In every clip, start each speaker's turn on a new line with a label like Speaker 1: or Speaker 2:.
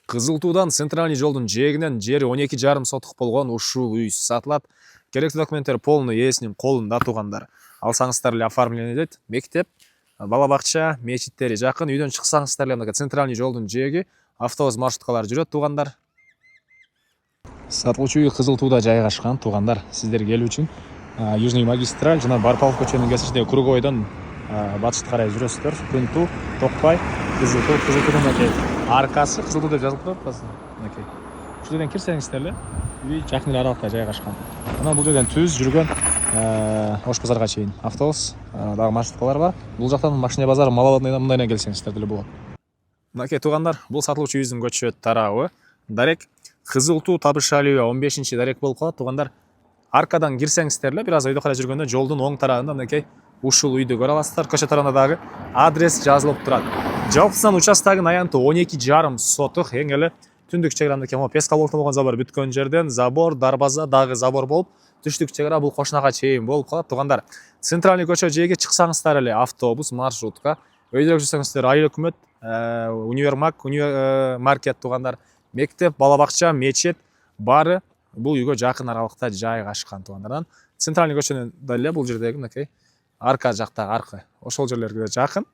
Speaker 1: Кызыл Туудан центральный жолдун жээгинен жери 12,5 сотук болгон ушул үй сатылат. Керектүү документтер полный ээсинин колунда туугандар. Алсаңыздар эле оформление дейт. Мектеп, бала бакча, мечиттери жакын. Үйдөн чыксаңыздар эле центральный жолдун жээги автобус маршруткалары жүрөт туугандар. Сатылуучу үй Кызыл Тууда жайгашкан туугандар. Сиздер келүү үчүн Южный магистраль жана Барпалов көчөнүн кесишинде Кругойдон батышты карай жүрөсүздөр. Күнту, Токпай, Кызыл Туудун аркасы Кызыл Туу деп жазылып турат басында. Мынакей. Ушул жерден кирсеңиздер эле үй жакын эле аралыкта жайгашкан. Анан бул жерден түз жүргөн Ош базарга чейин автобус дагы маршруткалар бар. Бул жактан машина базары Маловодныйдан мындайдан келсеңиздер деле болот. Мынакей туугандар, бул сатылуучу үйүбүздүн көчө тарабы. Дарек Кызыл Туу Табышалиева 15-чи дарек болуп калат туугандар. Аркадан кирсеңиздер эле бир аз өйдө карай жүргөндө жолдун оң тарабында мынакей ушул үйдү көрө аласыздар. Көчө тарабында дагы адрес жазылып турат. Жалпысынан участогунун аянты 12,5 сотук. Эң эле түндүк чеграны кем пескаловдон болгон забор бүткөн жерден забор, дарбаза дагы забор болуп, түштүк чегара бул кошунага чейин болуп калат туугандар. Центральный көчө жээге чыксаңыздар эле автобус, маршрутка, өйдөрөөк жүрсөңүздөр айыл өкмөт, универмаг, маркет туугандар, мектеп, бала бакча, мечит баары бул үйгө жакын аралыкта жайгашкан туугандар. Центральный көчөнүн эле бул жердеги мынакей арка жактагы аркы ошол жерлерге жакын.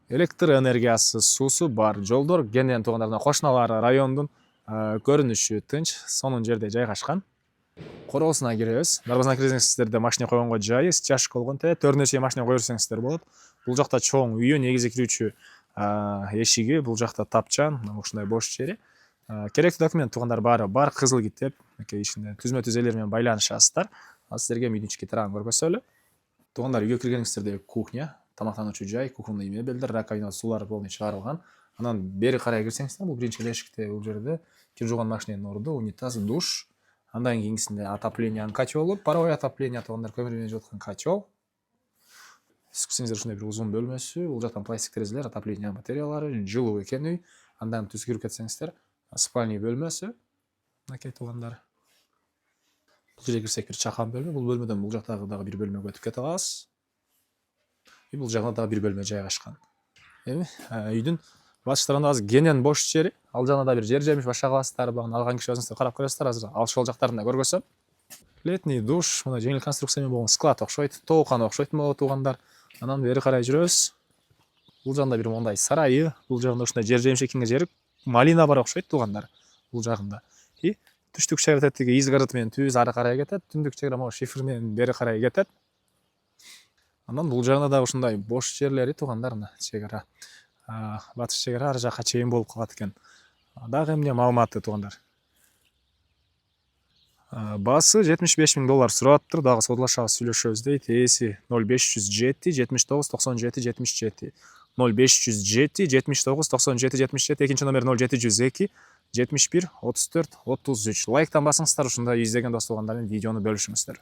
Speaker 1: Электр энергиясы, суусу бар, жолдор кенен туугандар, кошуналары райондун көрүнүшү тынч, сонун жерде жайгашкан. Короосуна киребиз. Дарбазына кирсеңиздерде машина койгонго жайы, стяжка болгон төрүнө чейин машина кое берсеңиздер болот. Бул жакта чоң үйү, негизи кирүүчү эшиги, бул жакта тапчан, ушундай бош жери. Керектүү документ туугандар баары бар, кызыл китеп, ичинде түзмө түзелер менен байланышасыздар. Ал сиздерге үйдүн ички тарабын көргөзөлү. Туугандар, үйгө киргениңиздерде кухня, тамактануучу жай, кухонный мебелдер, раковина, сулар полный чыгарылган. Анан бери карай кирсеңиздер, бул биринчи эшикте бул жерде кир жууган машинанын орду, унитаз, душ. Андан кийинкисинде отоплениянын котелу, паровой отопление туугандар, көмүр менен жууткан котел. Көрсөңүздөр ушундай бир узун бөлмөсү, бул жактан пластик терезелер, отопление материалдары, жылуу экен үй. Андан түз кирип кетсеңиздер, спальный бөлмөсү. Мынакей туугандар. Бул жерге кирсек бир чакан бөлмө, бул бөлмөдөн бул жактагы дагы бир бөлмөгө өтүп кете алабыз. Бул жагында дагы бир бөлмө жайгашкан. Эми үйдүн баш тарабында азыр кенен бош жери, ал жагында да бир жер жемиш баша каласыздар, багы алган киши өзүңүздөр карап көрөсүздөр азыр. Ал ошол жактарында көргөзөм. Летний душ, мына жеңил конструкция менен болгон склад окшойт, тоокан окшойт могу туугандар. Анан бери карай жүрөбүз. Бул жагында бир мондай сарайы, бул жагында ушундай жер жемиш экенге жери, малина бар окшойт туугандар. Бул жагында. Түштүк чегара тетиги изгород менен түз ары карай кетет, түндүк чегара могу шифр менен бери карай кетет. Анан бул жагында да ушундай бош жерлери туугандар, мына чегара. Батыш чегара ары жакка чейин болуп калат экен. Дагы эмне маалыматы туугандар. Басы $75,000 сураттыр, дагы саудалашабыз, сүйлөшөбүз дейт. Ээси 0507 79 97 77. 0507 79 97 77, экинчи номер 0702 71 34 33. Лайктан басыңыздар, ушундай издеген дос туугандар менен видеону бөлүшүңүздөр.